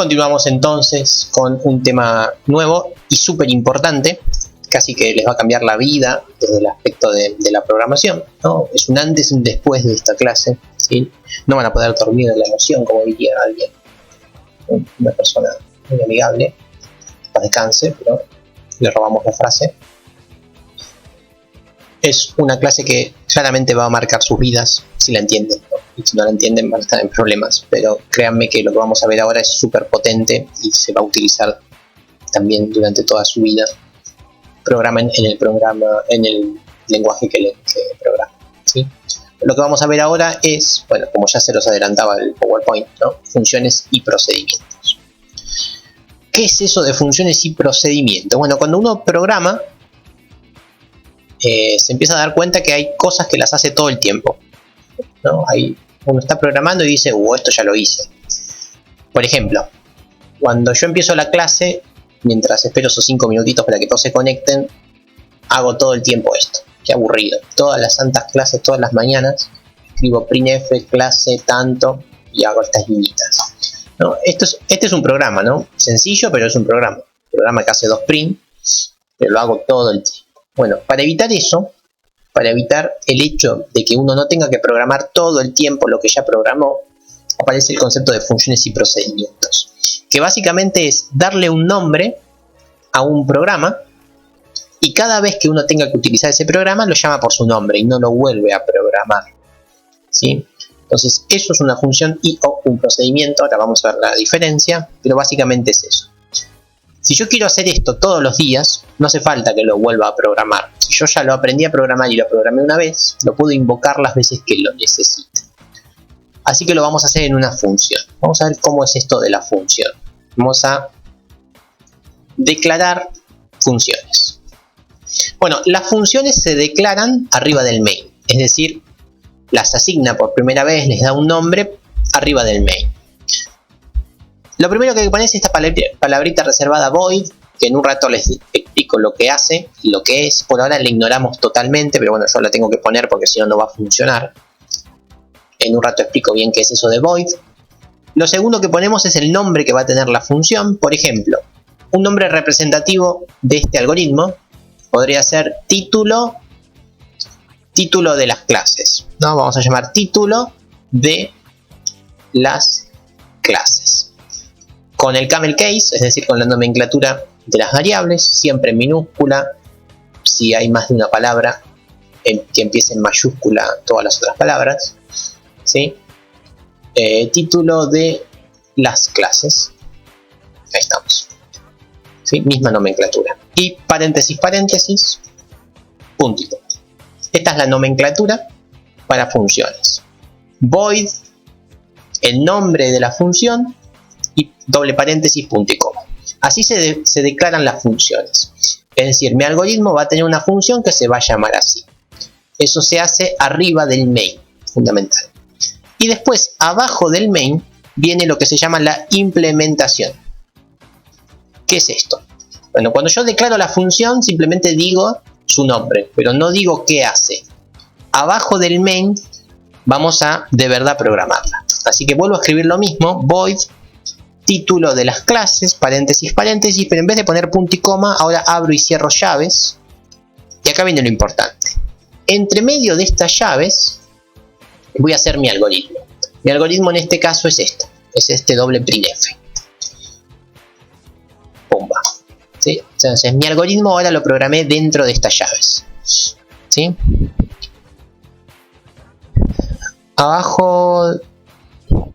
Continuamos entonces con un tema nuevo y súper importante, casi que les va a cambiar la vida desde el aspecto de la programación, ¿no? Es un antes y un después de esta clase, ¿sí? No van a poder dormir de la emoción, como diría alguien, una persona muy amigable, para descanse, pero le robamos la frase. Es una clase que claramente va a marcar sus vidas si la entienden, ¿no? Y si no la entienden van a estar en problemas, pero créanme que lo que vamos a ver ahora es súper potente y se va a utilizar también durante toda su vida. Programen en el lenguaje que programen, ¿sí? Lo que vamos a ver ahora es, bueno, como ya se los adelantaba el PowerPoint, ¿no? Funciones y procedimientos. ¿Qué es eso de funciones y procedimientos? Bueno, cuando uno programa, se empieza a dar cuenta que hay cosas que las hace todo el tiempo, ¿no? Uno está programando y dice, esto ya lo hice. Por ejemplo, cuando yo empiezo la clase, mientras espero esos 5 minutitos para que todos se conecten, hago todo el tiempo esto. Qué aburrido. Todas las santas clases, todas las mañanas, escribo printf, clase, tanto, y hago estas líneas, ¿no? Este es un programa, ¿no? Sencillo, pero es un programa. Un programa que hace 2 print, pero lo hago todo el tiempo. Bueno, para evitar eso, para evitar el hecho de que uno no tenga que programar todo el tiempo lo que ya programó, aparece el concepto de funciones y procedimientos, que básicamente es darle un nombre a un programa y cada vez que uno tenga que utilizar ese programa lo llama por su nombre y no lo vuelve a programar, ¿sí? Entonces eso es una función y o un procedimiento. Ahora vamos a ver la diferencia, pero básicamente es eso. Si yo quiero hacer esto todos los días, no hace falta que lo vuelva a programar. Si yo ya lo aprendí a programar y lo programé una vez, lo puedo invocar las veces que lo necesite. Así que lo vamos a hacer en una función. Vamos a ver cómo es esto de la función. Vamos a declarar funciones. Bueno, las funciones se declaran arriba del main. Es decir, las asigna por primera vez, les da un nombre arriba del main. Lo primero que hay que poner es esta palabrita reservada void, que en un rato les explico lo que hace y lo que es. Por ahora la ignoramos totalmente, pero bueno, yo la tengo que poner porque si no, no va a funcionar. En un rato explico bien qué es eso de void. Lo segundo que ponemos es el nombre que va a tener la función. Por ejemplo, un nombre representativo de este algoritmo podría ser título de las clases, ¿no? Vamos a llamar título de las clases. Con el camel case, es decir, con la nomenclatura de las variables, siempre en minúscula. Si hay más de una palabra, que empiece en mayúscula todas las otras palabras, ¿sí? Título de las clases. Ahí estamos, ¿sí? Misma nomenclatura. Y paréntesis, paréntesis, puntito. Esta es la nomenclatura para funciones. Void, el nombre de la función, y doble paréntesis, punto y coma. Así se declaran las funciones. Es decir, mi algoritmo va a tener una función que se va a llamar así. Eso se hace arriba del main, fundamental. Y después, abajo del main, viene lo que se llama la implementación. ¿Qué es esto? Bueno, cuando yo declaro la función, simplemente digo su nombre, pero no digo qué hace. Abajo del main, vamos a de verdad programarla. Así que vuelvo a escribir lo mismo, void, título de las clases, paréntesis, paréntesis, pero en vez de poner punto y coma, ahora abro y cierro llaves. Y acá viene lo importante. Entre medio de estas llaves, voy a hacer mi algoritmo. Mi algoritmo en este caso es esto. Es este doble printf. Pumba. ¿Sí? Entonces, mi algoritmo ahora lo programé dentro de estas llaves. ¿Sí? Abajo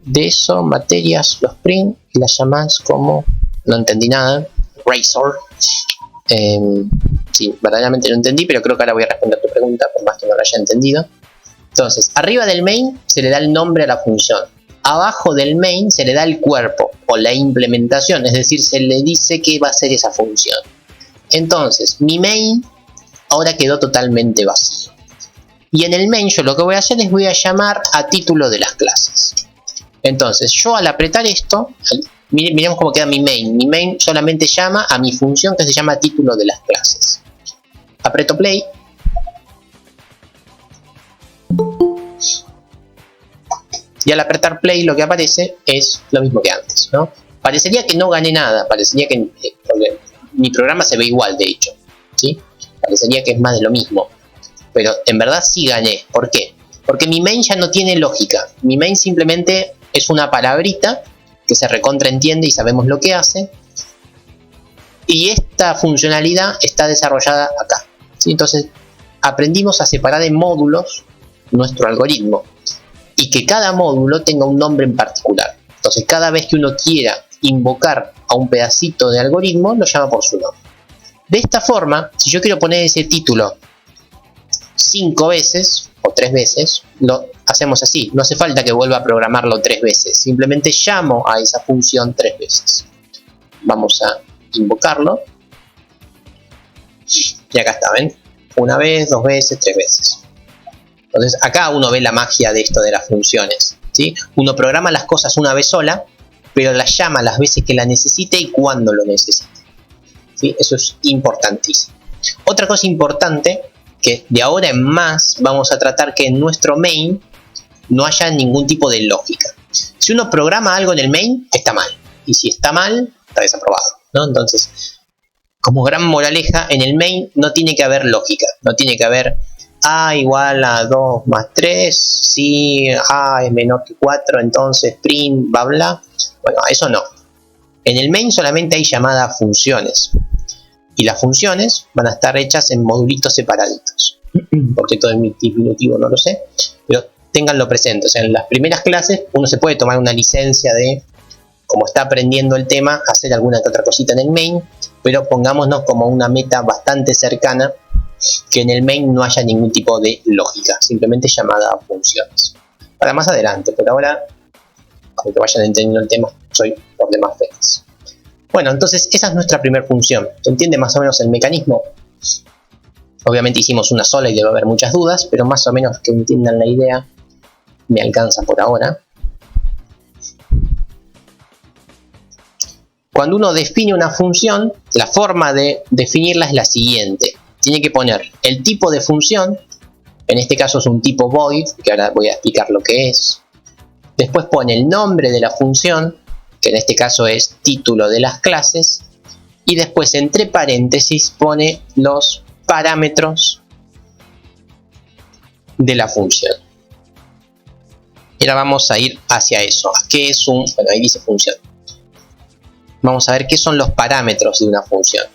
de eso, materias, los print, y las llamas como, no entendí nada, razor. Sí, verdaderamente no entendí, pero creo que ahora voy a responder tu pregunta, por más que no lo haya entendido. Entonces, arriba del main se le da el nombre a la función. Abajo del main se le da el cuerpo o la implementación, es decir, se le dice qué va a ser esa función. Entonces, mi main ahora quedó totalmente vacío. Y en el main yo lo que voy a hacer es voy a llamar a título de las clases. Entonces, yo al apretar esto, miremos cómo queda mi main. Mi main solamente llama a mi función que se llama título de las clases. Aprieto play. Y al apretar play lo que aparece es lo mismo que antes, ¿no? Parecería que no gané nada, parecería que porque mi programa se ve igual, de hecho, ¿sí? Parecería que es más de lo mismo, pero en verdad sí gané. ¿Por qué? Porque mi main ya no tiene lógica. Mi main simplemente es una palabrita que se recontraentiende y sabemos lo que hace. Y esta funcionalidad está desarrollada acá, ¿sí? Entonces aprendimos a separar en módulos nuestro algoritmo y que cada módulo tenga un nombre en particular. Entonces cada vez que uno quiera invocar a un pedacito de algoritmo, lo llama por su nombre. De esta forma, si yo quiero poner ese título 5 veces o 3 veces, lo hacemos así. No hace falta que vuelva a programarlo 3 veces. Simplemente llamo a esa función 3 veces. Vamos a invocarlo. Y acá está, ¿ven? 1 vez, 2 veces, 3 veces. Entonces acá uno ve la magia de esto de las funciones, ¿sí? Uno programa las cosas una vez sola, pero las llama las veces que la necesite y cuando lo necesite, ¿sí? Eso es importantísimo. Otra cosa importante, que de ahora en más vamos a tratar que en nuestro main no haya ningún tipo de lógica. Si uno programa algo en el main, está mal. Y si está mal, está desaprobado, ¿no? Entonces, como gran moraleja, en el main no tiene que haber lógica. No tiene que haber A igual a 2 más 3, si A es menor que 4, entonces print, bla bla. Bueno, eso no. En el main solamente hay llamadas funciones. Y las funciones van a estar hechas en modulitos separaditos. Porque todo es diminutivo, no lo sé. Pero ténganlo presente. O sea, en las primeras clases uno se puede tomar una licencia de, como está aprendiendo el tema, hacer alguna que otra cosita en el main. Pero pongámonos como una meta bastante cercana, que en el main no haya ningún tipo de lógica. Simplemente llamada a funciones. Para más adelante, pero ahora, para que vayan entendiendo el tema, soy por demás feliz. Bueno, entonces esa es nuestra primera función. ¿Se entiende más o menos el mecanismo? Obviamente hicimos una sola y debe haber muchas dudas, pero más o menos que entiendan la idea me alcanza por ahora. Cuando uno define una función, la forma de definirla es la siguiente. Tiene que poner el tipo de función, en este caso es un tipo void, que ahora voy a explicar lo que es. Después pone el nombre de la función, que en este caso es título de las clases, y después entre paréntesis pone los parámetros de la función. Y ahora vamos a ir hacia eso. ¿Qué es un...? Bueno, ahí dice función. Vamos a ver qué son los parámetros de una función.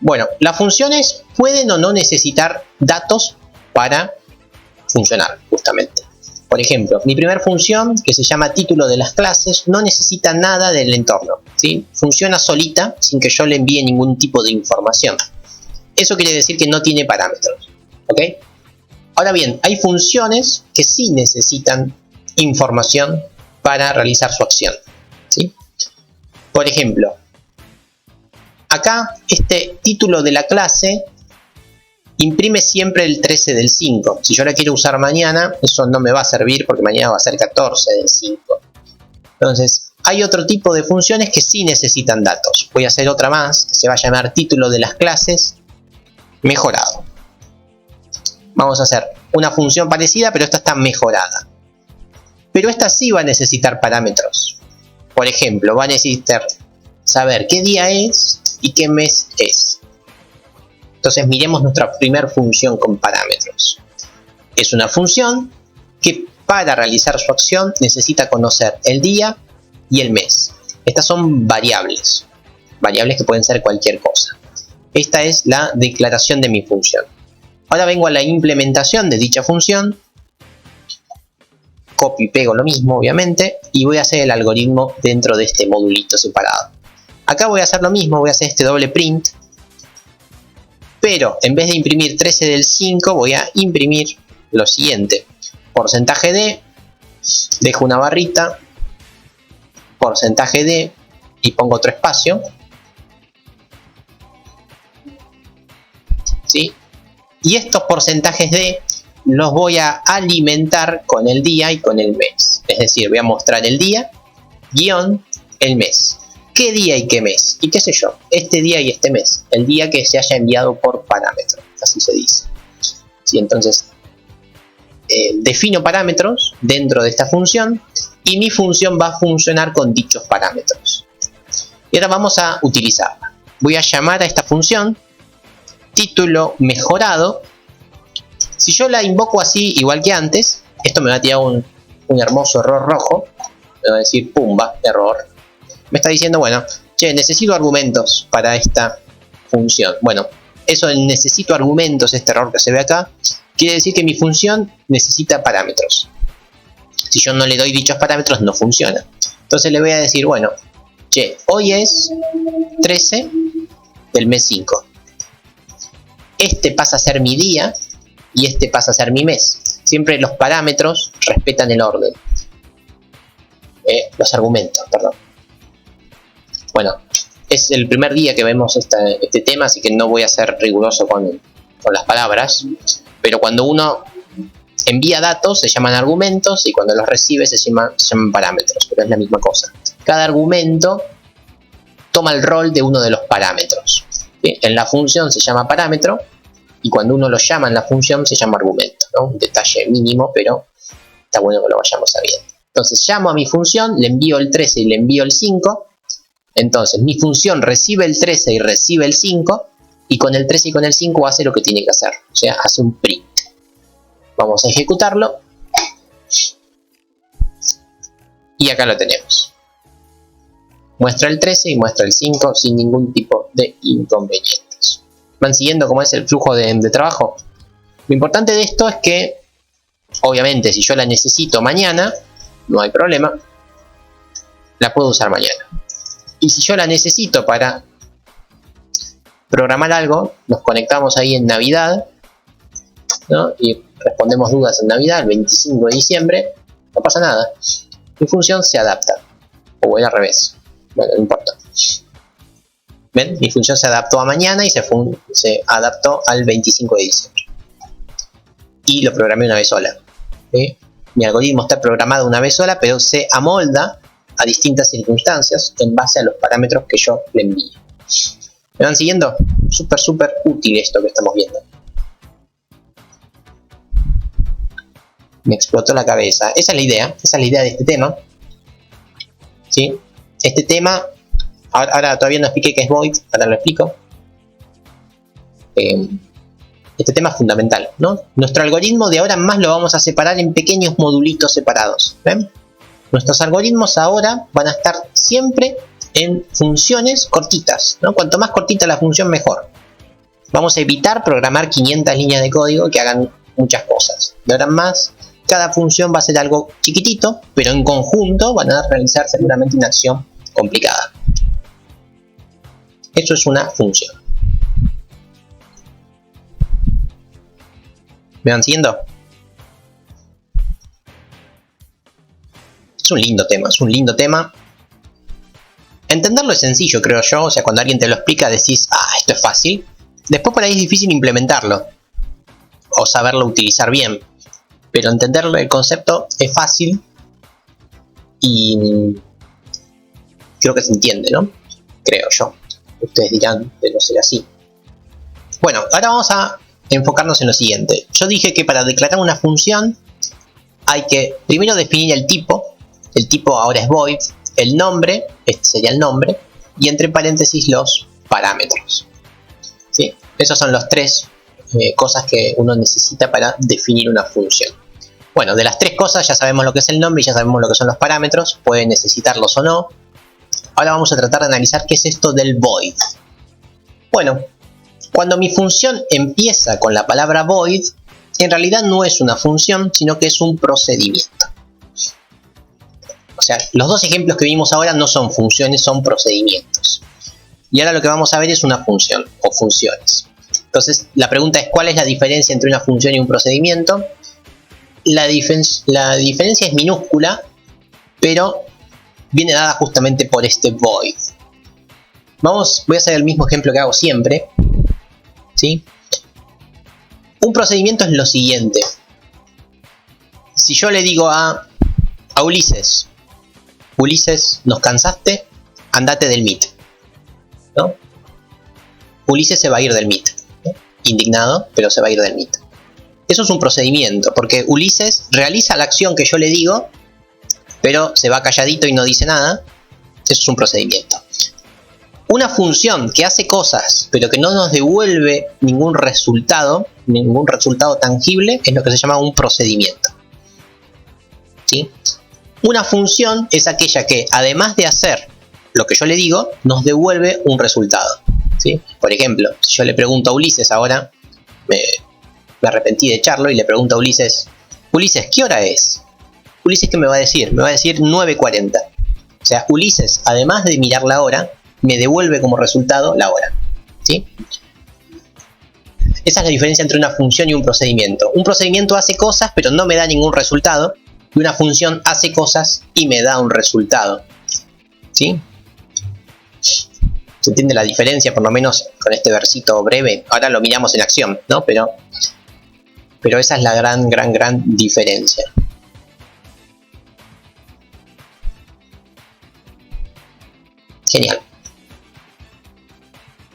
Bueno, las funciones pueden o no necesitar datos para funcionar, justamente. Por ejemplo, mi primera función, que se llama título de las clases, no necesita nada del entorno, ¿sí? Funciona solita, sin que yo le envíe ningún tipo de información. Eso quiere decir que no tiene parámetros, ¿ok? Ahora bien, hay funciones que sí necesitan información para realizar su acción, ¿sí? Por ejemplo, acá este título de la clase imprime siempre el 13 del 5. Si yo la quiero usar mañana, eso no me va a servir porque mañana va a ser 14 del 5. Entonces, hay otro tipo de funciones que sí necesitan datos. Voy a hacer otra más, que se va a llamar título de las clases mejorado. Vamos a hacer una función parecida, pero esta está mejorada. Pero esta sí va a necesitar parámetros. Por ejemplo, va a necesitar saber qué día es y qué mes es. Entonces miremos nuestra primera función con parámetros. Es una función que para realizar su acción necesita conocer el día y el mes. Estas son variables. Variables que pueden ser cualquier cosa. Esta es la declaración de mi función. Ahora vengo a la implementación de dicha función. Copio y pego lo mismo, obviamente. Y voy a hacer el algoritmo dentro de este modulito separado. Acá voy a hacer lo mismo. Voy a hacer este doble print. Pero en vez de imprimir 13 del 5, voy a imprimir lo siguiente. Porcentaje de, dejo una barrita, porcentaje de, y pongo otro espacio. ¿Sí? Y estos porcentajes de los voy a alimentar con el día y con el mes. Es decir, voy a mostrar el día, guión, el mes. ¿Qué día y qué mes? Y qué sé yo, este día y este mes. El día que se haya enviado por parámetro, así se dice. ¿Sí? Entonces, defino parámetros dentro de esta función y mi función va a funcionar con dichos parámetros. Y ahora vamos a utilizarla. Voy a llamar a esta función título mejorado. Si yo la invoco así igual que antes, esto me va a tirar un hermoso error rojo. Me va a decir pumba, error. Me está diciendo, bueno, che, necesito argumentos para esta función. Bueno, eso de necesito argumentos, este error que se ve acá, quiere decir que mi función necesita parámetros. Si yo no le doy dichos parámetros, no funciona. Entonces le voy a decir, bueno, che, hoy es 13 del mes 5. Este pasa a ser mi día y este pasa a ser mi mes. Siempre los parámetros respetan el orden. Los argumentos, perdón. Bueno, es el primer día que vemos este tema, así que no voy a ser riguroso con las palabras. Pero cuando uno envía datos se llaman argumentos y cuando los recibe se llaman parámetros, pero es la misma cosa. Cada argumento toma el rol de uno de los parámetros. ¿Sí? En la función se llama parámetro y cuando uno lo llama en la función se llama argumento, ¿no? Un detalle mínimo, pero está bueno que lo vayamos sabiendo. Entonces llamo a mi función, le envío el 13 y le envío el 5. Entonces mi función recibe el 13 y recibe el 5. Y con el 13 y con el 5 hace lo que tiene que hacer. O sea, hace un print. Vamos a ejecutarlo. Y acá lo tenemos. Muestra el 13 y muestra el 5 sin ningún tipo de inconvenientes. ¿Van siguiendo cómo es el flujo de trabajo? Lo importante de esto es que, obviamente, si yo la necesito mañana, no hay problema. La puedo usar mañana. Y si yo la necesito para programar algo, nos conectamos ahí en Navidad, ¿no? Y respondemos dudas en Navidad, el 25 de diciembre, no pasa nada. Mi función se adapta. O voy al revés. Bueno, no importa. ¿Ven? Mi función se adaptó a mañana y se adaptó al 25 de diciembre. Y lo programé una vez sola. ¿Sí? Mi algoritmo está programado una vez sola, pero se amolda a distintas circunstancias en base a los parámetros que yo le envío. ¿Me van siguiendo? Súper útil esto que estamos viendo. Me explotó la cabeza. Esa es la idea de este tema. ¿Sí? Este tema, ahora todavía no expliqué qué es void, ahora lo explico. Este tema es fundamental, ¿no? Nuestro algoritmo de ahora en más lo vamos a separar en pequeños modulitos separados. ¿Ven? Nuestros algoritmos ahora van a estar siempre en funciones cortitas, ¿no? Cuanto más cortita la función, mejor. Vamos a evitar programar 500 líneas de código que hagan muchas cosas. De ahora en más, cada función va a ser algo chiquitito, pero en conjunto van a realizar seguramente una acción complicada. Eso es una función. ¿Me van siguiendo? Es un lindo tema. Entenderlo es sencillo, creo yo. O sea, cuando alguien te lo explica decís, esto es fácil. Después por ahí es difícil implementarlo o saberlo utilizar bien. Pero entender el concepto es fácil y creo que se entiende, ¿no? Creo yo. Ustedes dirán de no ser así. Bueno, ahora vamos a enfocarnos en lo siguiente. Yo dije que para declarar una función hay que primero definir el tipo. El tipo ahora es void. El nombre, este sería el nombre. Y entre paréntesis los parámetros. ¿Sí? Esos son los tres cosas que uno necesita para definir una función. Bueno, de las tres cosas ya sabemos lo que es el nombre y ya sabemos lo que son los parámetros. Pueden necesitarlos o no. Ahora vamos a tratar de analizar qué es esto del void. Bueno, cuando mi función empieza con la palabra void, en realidad no es una función, sino que es un procedimiento. O sea, los dos ejemplos que vimos ahora no son funciones, son procedimientos. Y ahora lo que vamos a ver es una función o funciones. Entonces, la pregunta es, ¿cuál es la diferencia entre una función y un procedimiento? La diferencia es minúscula, pero viene dada justamente por este void. Voy a hacer el mismo ejemplo que hago siempre. ¿Sí? Un procedimiento es lo siguiente. Si yo le digo a Ulises, Ulises, ¿nos cansaste? Andate del Meet. ¿No? Ulises se va a ir del Meet. ¿No? Indignado, pero se va a ir del Meet. Eso es un procedimiento, porque Ulises realiza la acción que yo le digo, pero se va calladito y no dice nada. Eso es un procedimiento. Una función que hace cosas, pero que no nos devuelve ningún resultado tangible, es lo que se llama un procedimiento. ¿Sí? Una función es aquella que, además de hacer lo que yo le digo, nos devuelve un resultado. ¿Sí? Por ejemplo, si yo le pregunto a Ulises ahora, me arrepentí de echarlo y le pregunto a Ulises, Ulises, ¿qué hora es? Ulises, ¿qué me va a decir? Me va a decir 9:40. O sea, Ulises, además de mirar la hora, me devuelve como resultado la hora. ¿Sí? Esa es la diferencia entre una función y un procedimiento. Un procedimiento hace cosas, pero no me da ningún resultado. Y una función hace cosas y me da un resultado. ¿Sí? ¿Se entiende la diferencia, por lo menos con este versito breve? Ahora lo miramos en acción, ¿no? Pero esa es la gran diferencia. Genial.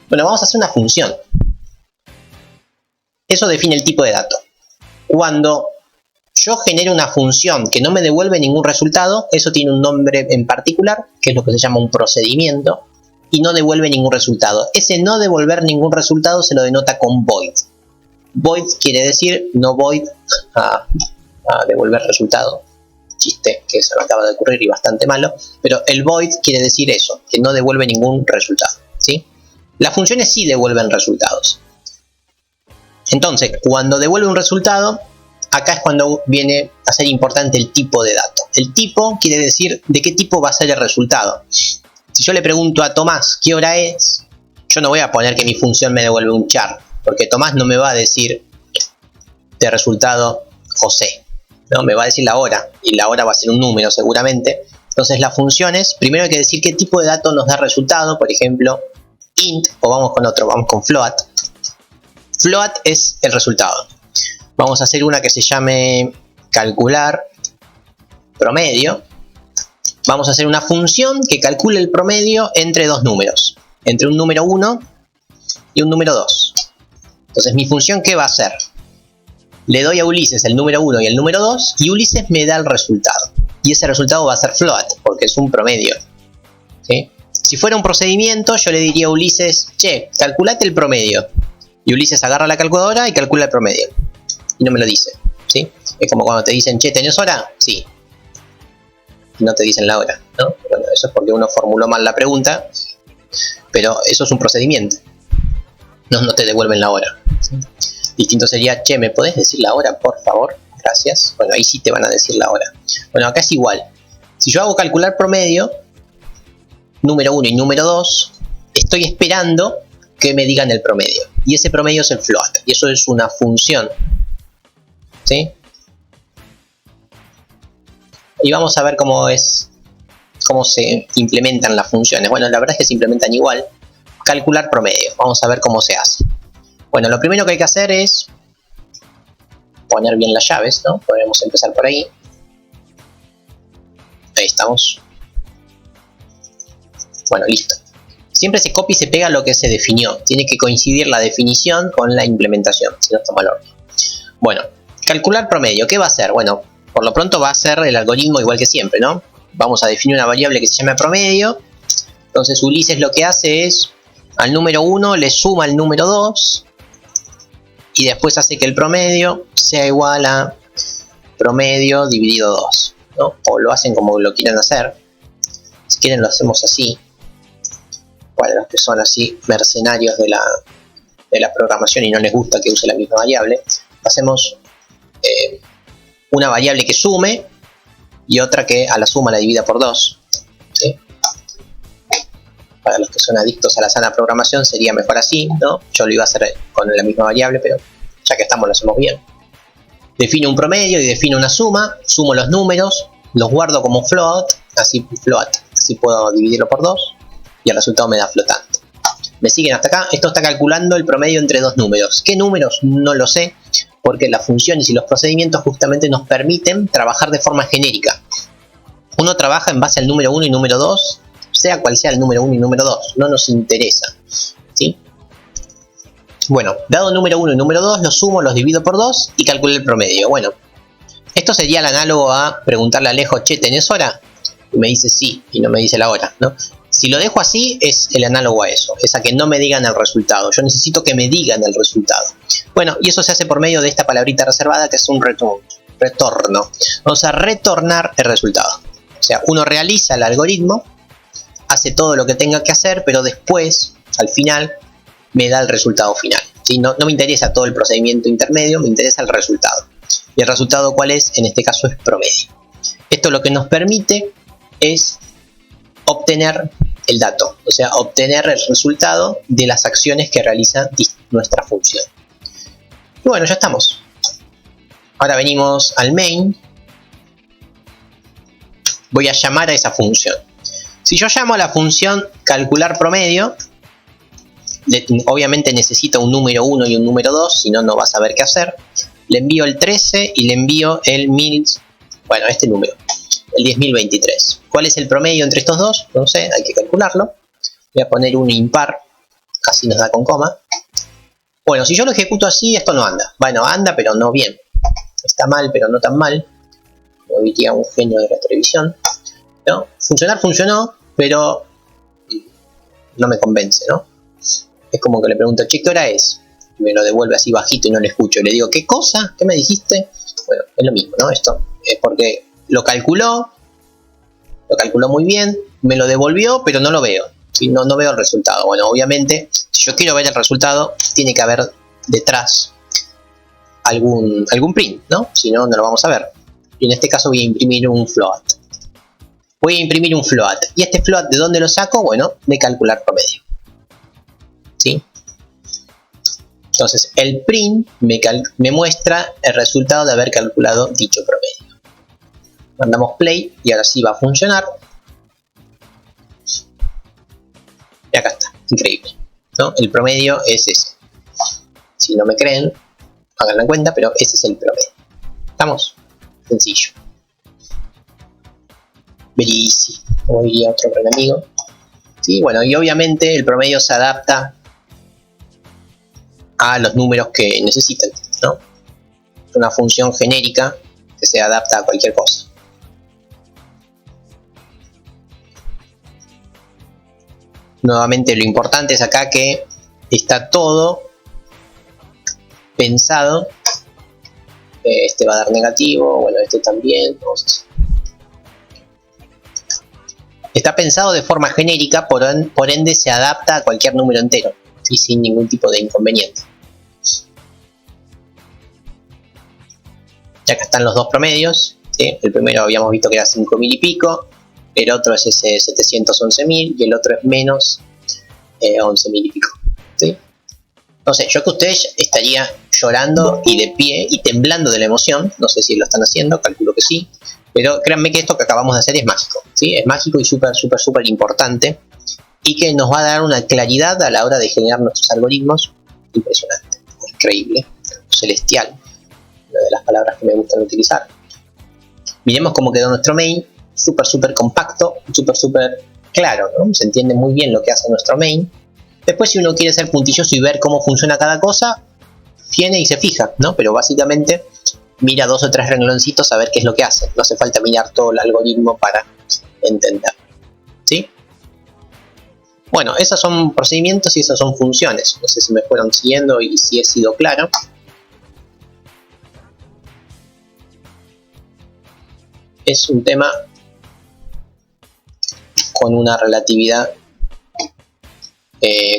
Bueno, vamos a hacer una función. Eso define el tipo de dato. Cuando yo genero una función que no me devuelve ningún resultado, eso tiene un nombre en particular, que es lo que se llama un procedimiento, y no devuelve ningún resultado. Ese no devolver ningún resultado se lo denota con void. Void quiere decir no void a devolver resultado. Chiste que se me acaba de ocurrir y bastante malo, pero el void quiere decir eso, que no devuelve ningún resultado. ¿Sí? Las funciones sí devuelven resultados. Entonces, cuando devuelve un resultado, acá es cuando viene a ser importante el tipo de dato. El tipo quiere decir de qué tipo va a ser el resultado. Si yo le pregunto a Tomás qué hora es, yo no voy a poner que mi función me devuelve un char, porque Tomás no me va a decir de resultado José, ¿no? Me va a decir la hora, y la hora va a ser un número seguramente. Entonces las funciones, primero hay que decir qué tipo de dato nos da resultado, por ejemplo, int, o vamos con otro, vamos con float. Float es el resultado. Vamos a hacer una que se llame calcular promedio. Vamos a hacer una función que calcule el promedio entre dos números, entre un número 1 y un número 2. Entonces mi función, ¿qué va a hacer? Le doy a Ulises el número 1 y el número 2 y Ulises me da el resultado. Y ese resultado va a ser float, porque es un promedio. ¿Sí? Si fuera un procedimiento, yo le diría a Ulises, che, calculate el promedio. Y Ulises agarra la calculadora y calcula el promedio. Y no me lo dice. ¿Sí? Es como cuando te dicen, che, ¿tenés hora? Sí. Y no te dicen la hora, ¿no? Bueno, eso es porque uno formuló mal la pregunta, pero eso es un procedimiento. No te devuelven la hora. ¿Sí? Distinto sería, che, ¿me podés decir la hora, por favor? Gracias. Bueno, ahí sí te van a decir la hora. Bueno, acá es igual. Si yo hago calcular promedio, número 1 y número 2, estoy esperando que me digan el promedio. Y ese promedio es el float. Y eso es una función. ¿Sí? Y vamos a ver cómo se implementan las funciones. Bueno, la verdad es que se implementan igual. Calcular promedio. Vamos a ver cómo se hace. Bueno, lo primero que hay que hacer es poner bien las llaves, ¿no? Podemos empezar por ahí. Ahí estamos. Bueno, listo. Siempre se copia y se pega lo que se definió. Tiene que coincidir la definición con la implementación, si no está mal orden. Bueno, calcular promedio. ¿Qué va a hacer? Bueno, por lo pronto va a ser el algoritmo igual que siempre, ¿no? Vamos a definir una variable que se llama promedio. Entonces Ulises lo que hace es, al número 1 le suma el número 2. Y después hace que el promedio sea igual a promedio dividido 2, ¿no? O lo hacen como lo quieran hacer. Si quieren lo hacemos así. Para los que son así mercenarios de la programación y no les gusta que use la misma variable, hacemos una variable que sume y otra que a la suma la divida por 2. ¿Sí? Para los que son adictos a la sana programación sería mejor así, ¿no? Yo lo iba a hacer con la misma variable, pero ya que estamos lo hacemos bien. Defino un promedio y defino una suma, sumo los números, los guardo como float, así puedo dividirlo por 2 y el resultado me da flotante. ¿Me siguen hasta acá? Esto está calculando el promedio entre dos números. ¿Qué números? No lo sé, porque las funciones y los procedimientos justamente nos permiten trabajar de forma genérica. Uno trabaja en base al número 1 y número 2, sea cual sea el número 1 y número 2, no nos interesa. ¿Sí? Bueno, dado número 1 y número 2, los sumo, los divido por 2 y calculo el promedio. Bueno, esto sería el análogo a preguntarle a Alejo, che, ¿tenés hora? Y me dice sí, y no me dice la hora, ¿no? Si lo dejo así, es el análogo a eso, es a que no me digan el resultado. Yo necesito que me digan el resultado. Bueno, y eso se hace por medio de esta palabrita reservada que es un retorno. Vamos a retornar el resultado. O sea, uno realiza el algoritmo, hace todo lo que tenga que hacer, pero después, al final, me da el resultado final. ¿Sí? No me interesa todo el procedimiento intermedio, me interesa el resultado. ¿Y el resultado cuál es? En este caso es promedio. Esto lo que nos permite es obtener el dato, o sea, obtener el resultado de las acciones que realiza nuestra función. Y bueno, ya estamos. Ahora venimos al main. Voy a llamar a esa función. Si yo llamo a la función calcular promedio, obviamente necesita un número 1 y un número 2, si no, no va a saber qué hacer. Le envío el 13 y le envío el 1000, bueno, este número, el 10.023. ¿Cuál es el promedio entre estos dos? No sé, hay que calcularlo. Voy a poner un impar, así nos da con coma. Bueno, si yo lo ejecuto así, esto no anda. Bueno, anda, pero no bien. Está mal, pero no tan mal. Como diría un genio de la televisión. ¿No? Funcionar funcionó, pero no me convence, ¿no? Es como que le pregunto, che, ¿qué hora es? Y me lo devuelve así bajito y no le escucho. Le digo, ¿qué cosa? ¿Qué me dijiste? Bueno, es lo mismo, ¿no? Esto es porque lo calculó muy bien, me lo devolvió, pero no lo veo. ¿Sí? No veo el resultado. Bueno, obviamente, si yo quiero ver el resultado, tiene que haber detrás algún print, ¿no? Si no, no lo vamos a ver. Y en este caso voy a imprimir un float. ¿Y este float de dónde lo saco? Bueno, de calcular promedio. ¿Sí? Entonces, el print me muestra el resultado de haber calculado dicho promedio. Mandamos play y ahora sí va a funcionar. Y acá está, increíble, ¿no? El promedio es ese. Si no me creen, háganlo en cuenta, pero ese es el promedio. ¿Estamos? Sencillo. Very easy, como diría otro gran amigo. Sí, bueno, y obviamente el promedio se adapta a los números que necesitan, ¿no? Es una función genérica que se adapta a cualquier cosa. Nuevamente lo importante es acá que está todo pensado. Este va a dar negativo, bueno, este también. Entonces, está pensado de forma genérica, por ende se adapta a cualquier número entero, ¿sí? Sin ningún tipo de inconveniente. Y acá están los dos promedios, ¿sí? El primero habíamos visto que era 5.000 y pico, el otro es ese 711.000 y el otro es menos 11.000 y pico, ¿sí? No sé, yo que ustedes estaría llorando y de pie y temblando de la emoción. No sé si lo están haciendo, calculo que sí. Pero créanme que esto que acabamos de hacer es mágico, ¿sí? Es mágico y súper importante. Y que nos va a dar una claridad a la hora de generar nuestros algoritmos impresionante, increíble, celestial. Una de las palabras que me gustan utilizar. Miremos cómo quedó nuestro main. Súper compacto, súper claro, ¿no? Se entiende muy bien lo que hace nuestro main. Después, si uno quiere ser puntilloso y ver cómo funciona cada cosa, viene y se fija, ¿no? Pero básicamente mira 2 o 3 rengloncitos a ver qué es lo que hace. No hace falta mirar todo el algoritmo para entender, ¿sí? Bueno, esos son procedimientos y esas son funciones. No sé si me fueron siguiendo y si he sido claro. Es un tema con una relatividad,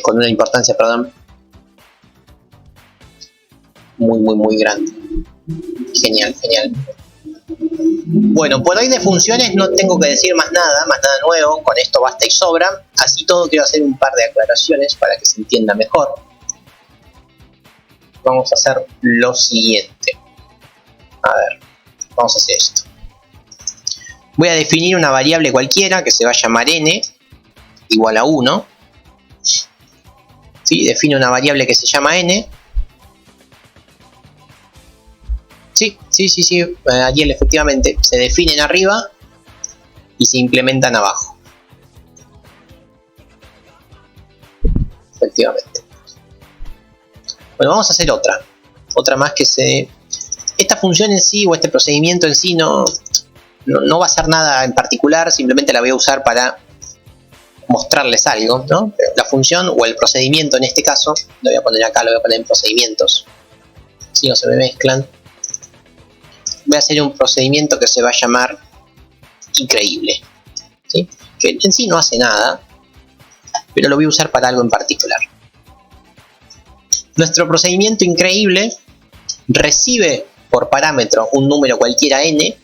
con una importancia, perdón, muy grande. Genial. Bueno, por hoy de funciones no tengo que decir más nada nuevo. Con esto basta y sobra. Así todo, quiero hacer un par de aclaraciones para que se entienda mejor. Vamos a hacer lo siguiente. A ver, vamos a hacer esto. Voy a definir una variable cualquiera que se va a llamar n igual a 1. ¿Sí? Defino una variable que se llama n. Sí, Ariel, efectivamente, se definen arriba y se implementan abajo. Efectivamente. Bueno, vamos a hacer otra más que se... Esta función en sí o este procedimiento en sí no va a hacer nada en particular, simplemente la voy a usar para mostrarles algo, ¿no? La función o el procedimiento en este caso, lo voy a poner acá, lo voy a poner en procedimientos, si no se me mezclan. Voy a hacer un procedimiento que se va a llamar increíble, ¿sí? Que en sí no hace nada, pero lo voy a usar para algo en particular. Nuestro procedimiento increíble recibe por parámetro un número cualquiera n.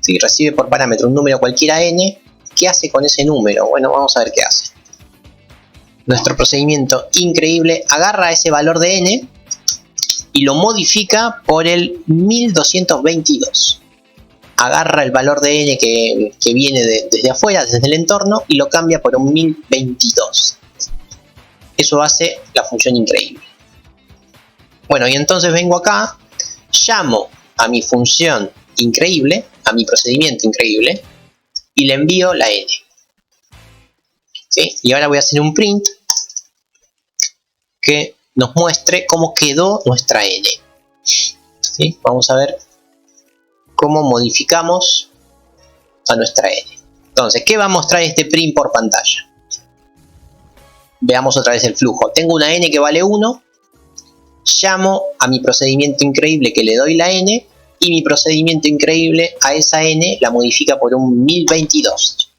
¿Sí? Recibe por parámetro un número cualquiera n. ¿Qué hace con ese número? Bueno, vamos a ver qué hace. Nuestro procedimiento increíble agarra ese valor de n y lo modifica por el 1222. Agarra el valor de n que viene desde afuera, desde el entorno, y lo cambia por un 1022. Eso hace la función increíble. Bueno, y entonces vengo acá, llamo a mi función increíble, a mi procedimiento increíble, y le envío la n. ¿Sí? Y ahora voy a hacer un print que nos muestre cómo quedó nuestra n. ¿Sí? Vamos a ver cómo modificamos a nuestra n. Entonces, ¿qué va a mostrar este print por pantalla? Veamos otra vez el flujo. Tengo una n que vale 1. Llamo a mi procedimiento increíble que le doy la n, y mi procedimiento increíble a esa n la modifica por un 1022.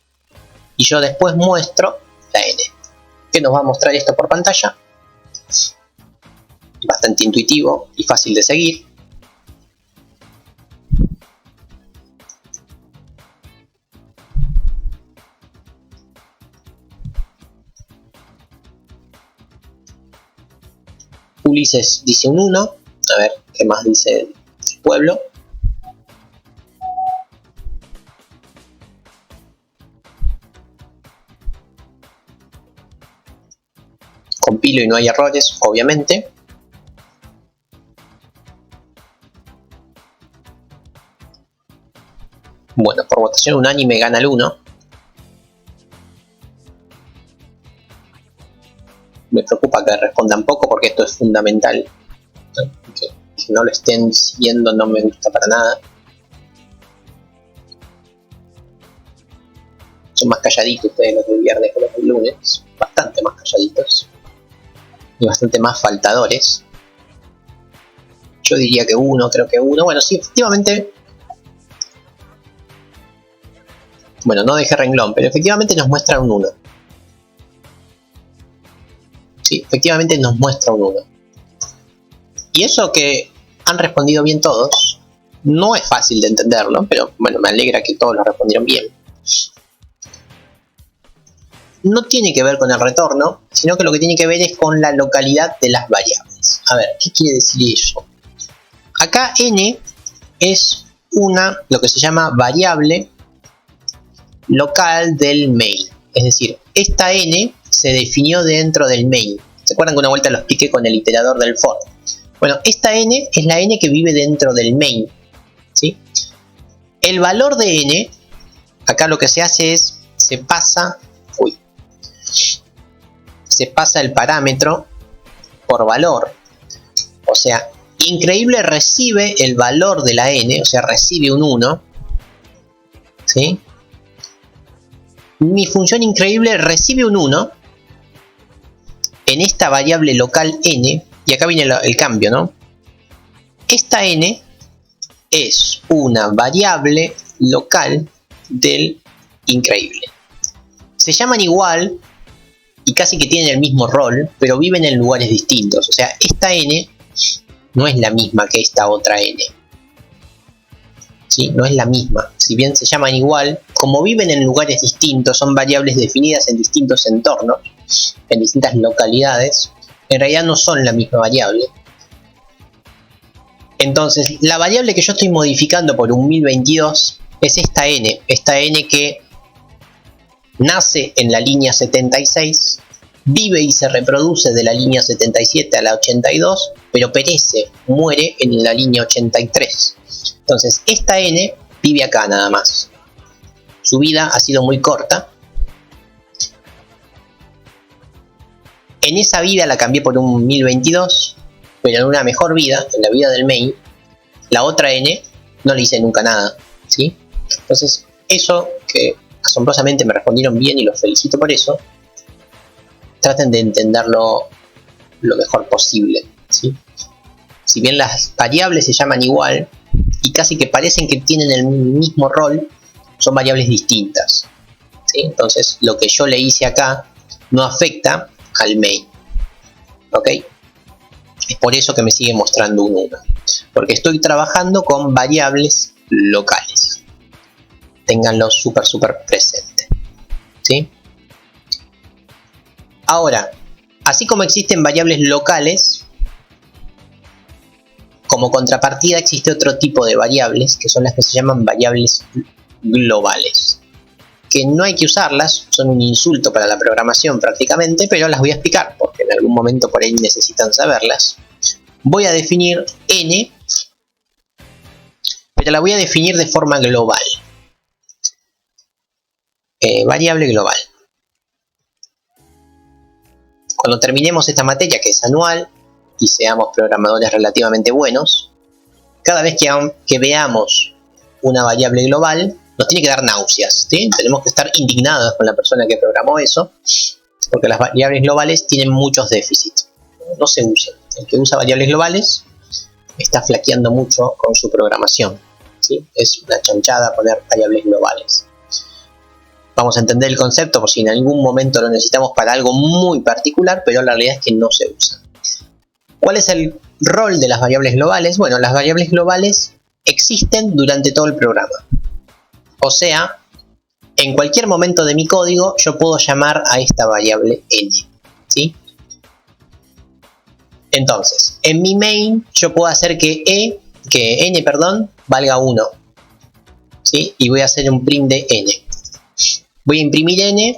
Y yo después muestro la n. ¿Qué nos va a mostrar esto por pantalla? Bastante intuitivo y fácil de seguir. Ulises dice un 1. A ver, ¿qué más dice el pueblo? Compilo y no hay errores, obviamente. Bueno, por votación unánime gana el 1. Me preocupa que respondan poco porque esto es fundamental. Que no lo estén siguiendo no me gusta para nada. Son más calladitos ustedes los del viernes que los del lunes. Bastante más calladitos. Y bastante más faltadores. Yo diría que 1, creo que 1. Bueno, sí, efectivamente. Bueno, no dejé renglón, pero efectivamente nos muestra un 1. Sí, efectivamente nos muestra un 1. Y eso que han respondido bien todos, no es fácil de entenderlo, pero bueno, me alegra que todos lo respondieron bien. No tiene que ver con el retorno, sino que lo que tiene que ver es con la localidad de las variables. A ver, ¿qué quiere decir eso? Acá n es lo que se llama variable local del main. Es decir, esta n se definió dentro del main. ¿Se acuerdan que una vuelta lo expliqué con el iterador del for? Bueno, esta n es la n que vive dentro del main, ¿sí? El valor de n, acá lo que se hace es, se pasa el parámetro por valor. O sea, increíble recibe el valor de la n, o sea, recibe un 1, ¿sí? Mi función increíble recibe un 1 en esta variable local n, y acá viene el cambio, ¿no? Esta n es una variable local del increíble. Se llaman igual y casi que tienen el mismo rol, pero viven en lugares distintos. O sea, esta n no es la misma que esta otra n. ¿Sí? No es la misma. Si bien se llaman igual, como viven en lugares distintos, son variables definidas en distintos entornos, en distintas localidades, en realidad no son la misma variable. Entonces, la variable que yo estoy modificando por un 1022 es esta n que nace en la línea 76, vive y se reproduce de la línea 77 a la 82, pero perece, muere en la línea 83. Entonces, esta n vive acá nada más. Su vida ha sido muy corta. en esa vida la cambié por un 1022, pero en una mejor vida, en la vida del main, la otra n no le hice nunca nada, ¿sí? Entonces, eso que asombrosamente me respondieron bien y los felicito por eso, traten de entenderlo lo mejor posible, ¿sí? Si bien las variables se llaman igual y casi que parecen que tienen el mismo rol, son variables distintas, ¿sí? Entonces, lo que yo le hice acá no afecta al main, ¿ok? Es por eso que me sigue mostrando un 1, porque estoy trabajando con variables locales. Ténganlo súper presente, ¿sí? Ahora, así como existen variables locales, como contrapartida existe otro tipo de variables, que son las que se llaman variables globales, que no hay que usarlas, son un insulto para la programación prácticamente, pero las voy a explicar, porque en algún momento por ahí necesitan saberlas. Voy a definir n, pero la voy a definir de forma global. Variable global. Cuando terminemos esta materia, que es anual, y seamos programadores relativamente buenos, cada vez que veamos una variable global, nos tiene que dar náuseas, ¿sí? Tenemos que estar indignados con la persona que programó eso, porque las variables globales tienen muchos déficits. No se usan. El que usa variables globales está flaqueando mucho con su programación, ¿sí? Es una chanchada poner variables globales. Vamos a entender el concepto por si en algún momento lo necesitamos para algo muy particular, pero la realidad es que no se usa. ¿Cuál es el rol de las variables globales? Bueno, las variables globales existen durante todo el programa. O sea, en cualquier momento de mi código yo puedo llamar a esta variable n, ¿sí? Entonces, en mi main yo puedo hacer que n valga 1, ¿sí? Y voy a hacer un print de n. Voy a imprimir n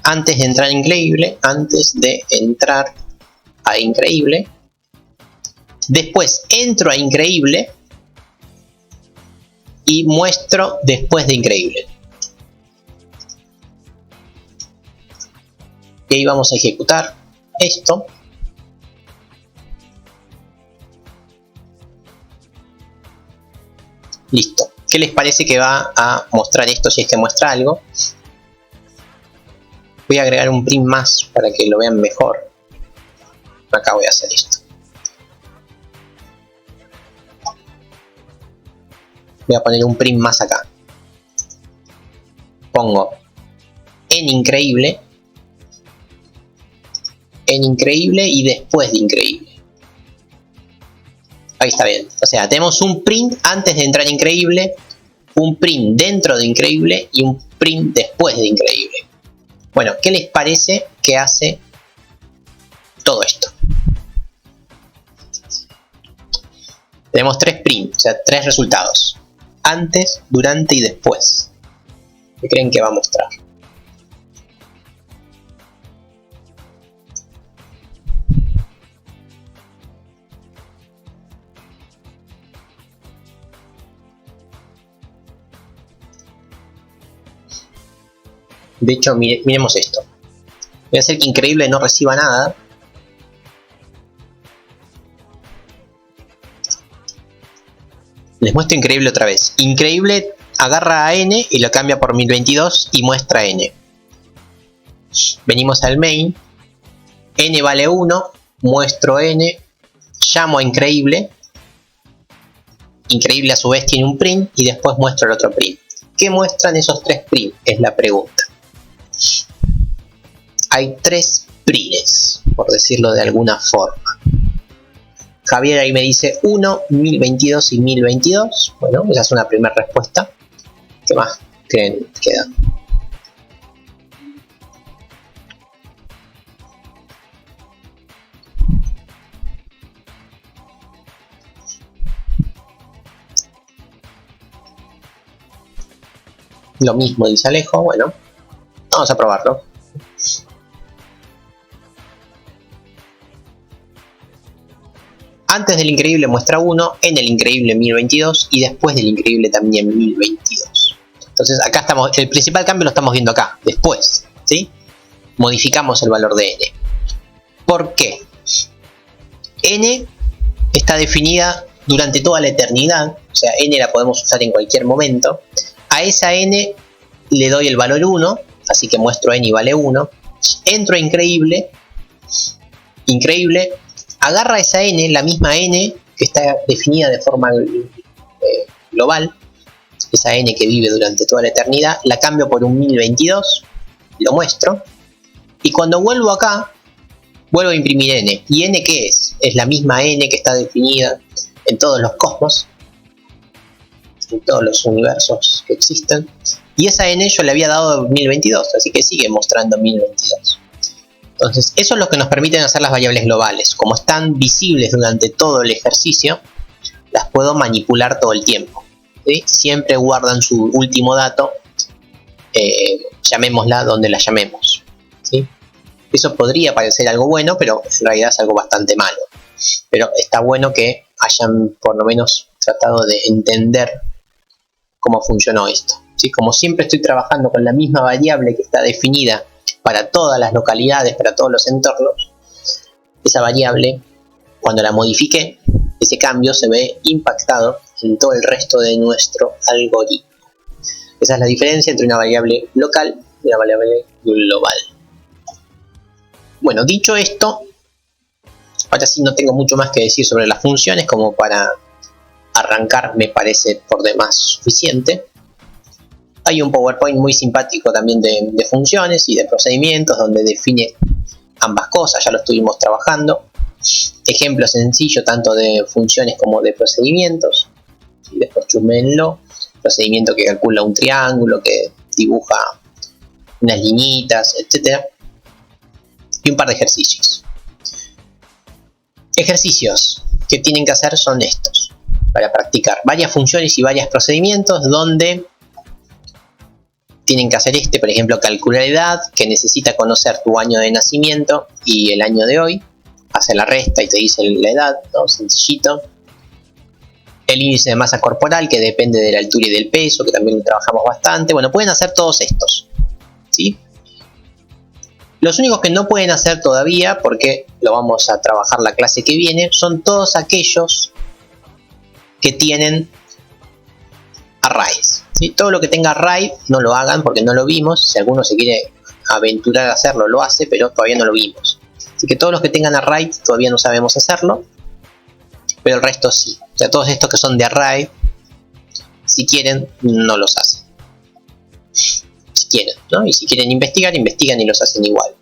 antes de entrar a increíble. Después entro a increíble y muestro después de increíble. Y ahí vamos a ejecutar esto. Listo. ¿Qué les parece que va a mostrar esto si es que muestra algo? Voy a agregar un print más para que lo vean mejor. Acá voy a hacer esto. Voy a poner un print más acá. Pongo en increíble y después de increíble. Ahí está bien. O sea, tenemos un print antes de entrar a increíble, un print dentro de increíble y un print después de increíble. Bueno, ¿qué les parece que hace todo esto? Tenemos 3 prints, o sea, 3 resultados. Antes, durante y después. ¿Qué creen que va a mostrar? De hecho, miremos esto. Voy a hacer que increíble no reciba nada. Les muestro increíble otra vez. Increíble agarra a n y lo cambia por 1022 y muestra n. Venimos al main. N vale 1. Muestro n. Llamo a increíble. Increíble a su vez tiene un print y después muestro el otro print. ¿Qué muestran esos 3 prints? Es la pregunta. Hay 3 prints, por decirlo de alguna forma. Javier ahí me dice 1, 1022 y 1022. Bueno, esa es una primera respuesta. ¿Qué más creen que queda? Lo mismo dice Alejo. Bueno, vamos a probarlo. Antes del increíble muestra 1, en el increíble 1022 y después del increíble también 1022. Entonces acá estamos, el principal cambio lo estamos viendo acá, después, ¿sí? modificamos el valor de n. ¿Por qué? N está definida durante toda la eternidad, o sea, n la podemos usar en cualquier momento. A esa n le doy el valor 1, así que muestro n y vale 1. Entro a increíble, agarra esa n, la misma n que está definida de forma global, esa n que vive durante toda la eternidad, la cambio por un 1022, lo muestro, y cuando vuelvo acá, vuelvo a imprimir n. ¿Y n qué es? Es la misma n que está definida en todos los cosmos, en todos los universos que existen, y esa n yo le había dado 1022, así que sigue mostrando 1022. Entonces, eso es lo que nos permiten hacer las variables globales. Como están visibles durante todo el ejercicio, las puedo manipular todo el tiempo, ¿sí? Siempre guardan su último dato, llamémosla donde la llamemos, ¿sí? Eso podría parecer algo bueno, pero en realidad es algo bastante malo. Pero está bueno que hayan por lo menos tratado de entender cómo funcionó esto, ¿sí? Como siempre estoy trabajando con la misma variable que está definida para todas las localidades, para todos los entornos, esa variable, cuando la modifique, ese cambio se ve impactado en todo el resto de nuestro algoritmo. Esa es la diferencia entre una variable local y una variable global. Bueno, dicho esto, ahora sí no tengo mucho más que decir sobre las funciones, como para arrancar me parece por demás suficiente. Hay un PowerPoint muy simpático también de funciones y de procedimientos donde define ambas cosas, ya lo estuvimos trabajando. Ejemplo sencillo tanto de funciones como de procedimientos. Y después chusmenlo. Procedimiento que calcula un triángulo, que dibuja unas liñitas, etc. Y un par de ejercicios. Ejercicios que tienen que hacer son estos, para practicar varias funciones y varios procedimientos donde tienen que hacer por ejemplo, calcular edad, que necesita conocer tu año de nacimiento y el año de hoy. Hace la resta y te dice la edad, ¿no? Sencillito. El índice de masa corporal, que depende de la altura y del peso, que también lo trabajamos bastante. Bueno, pueden hacer todos estos, ¿sí? Los únicos que no pueden hacer todavía, porque lo vamos a trabajar la clase que viene, son todos aquellos que tienen arrays, ¿sí? Todo lo que tenga array no lo hagan porque no lo vimos. Si alguno se quiere aventurar a hacerlo, lo hace, pero todavía no lo vimos. Así que todos los que tengan array todavía no sabemos hacerlo, pero el resto sí. O sea, todos estos que son de array, si quieren, no los hacen. Si quieren, ¿no? Y si quieren investigar, investigan y los hacen igual.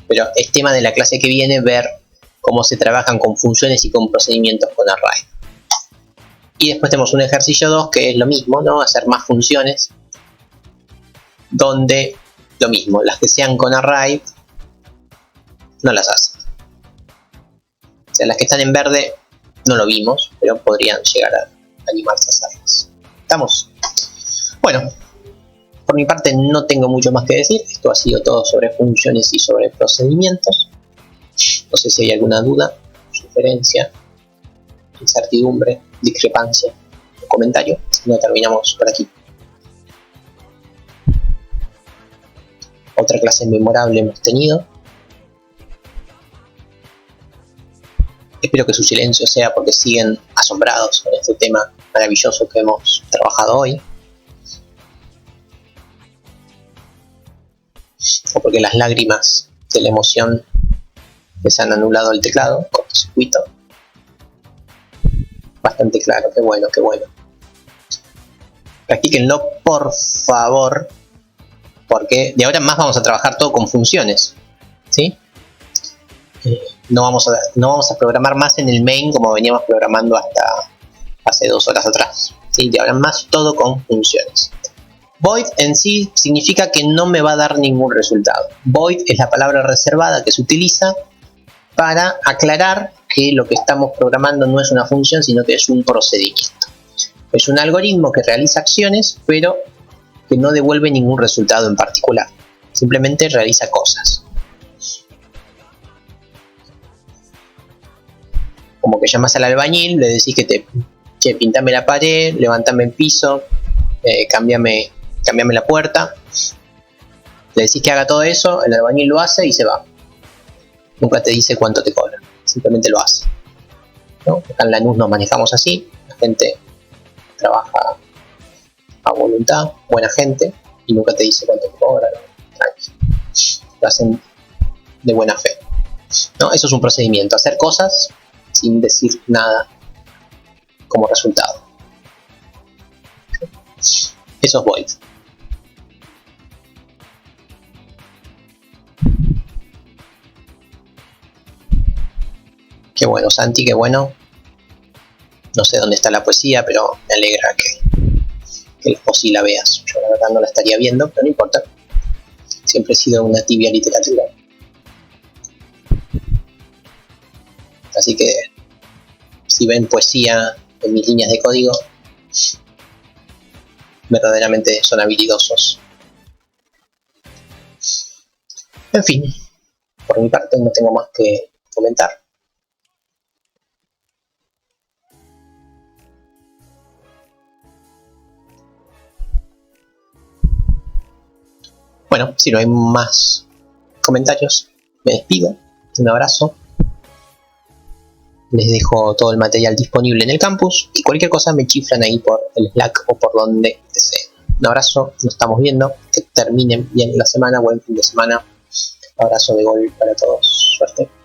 Pero es tema de la clase que viene ver cómo se trabajan con funciones y con procedimientos con array. Y después tenemos un ejercicio 2 que es lo mismo, ¿no? Hacer más funciones donde lo mismo, las que sean con array no las hacen. O sea, las que están en verde no lo vimos, pero podrían llegar a animarse a hacerlas. ¿Estamos? Bueno, por mi parte no tengo mucho más que decir. Esto ha sido todo sobre funciones y sobre procedimientos. No sé si hay alguna duda, sugerencia, incertidumbre, discrepancia o comentario. Si no, terminamos por aquí. Otra clase memorable hemos tenido. Espero que su silencio sea porque siguen asombrados con este tema maravilloso que hemos trabajado hoy. O porque las lágrimas de la emoción les han anulado el teclado, cortocircuito. Bastante claro, qué bueno, qué bueno. Practíquenlo, por favor, porque de ahora en más vamos a trabajar todo con funciones, ¿sí? No vamos a programar más en el main como veníamos programando hasta hace 2 horas atrás, ¿sí? De ahora en más todo con funciones. Void en sí significa que no me va a dar ningún resultado. Void es la palabra reservada que se utiliza para aclarar que lo que estamos programando no es una función, sino que es un procedimiento. Es un algoritmo que realiza acciones, pero que no devuelve ningún resultado en particular. Simplemente realiza cosas. Como que llamas al albañil, le decís que pintame la pared, levantame el piso, cámbiame la puerta. Le decís que haga todo eso, el albañil lo hace y se va. Nunca te dice cuánto te cobra, simplemente lo hace, ¿no? Acá en Lanús nos manejamos así, la gente trabaja a voluntad, buena gente, y nunca te dice cuánto te cobra, ¿no? Lo hacen de buena fe, ¿no? Eso es un procedimiento, hacer cosas sin decir nada como resultado. Eso es Void. Qué bueno, Santi, qué bueno. No sé dónde está la poesía, pero me alegra que vos sí la veas. Yo la verdad no la estaría viendo, pero no importa. Siempre he sido una tibia literatura. Así que si ven poesía en mis líneas de código, verdaderamente son habilidosos. En fin, por mi parte no tengo más que comentar. Bueno, si no hay más comentarios, me despido. Un abrazo. Les dejo todo el material disponible en el campus y cualquier cosa me chiflan ahí por el Slack o por donde deseen. Un abrazo, nos estamos viendo. Que terminen bien la semana, buen fin de semana. Abrazo de gol para todos. Suerte.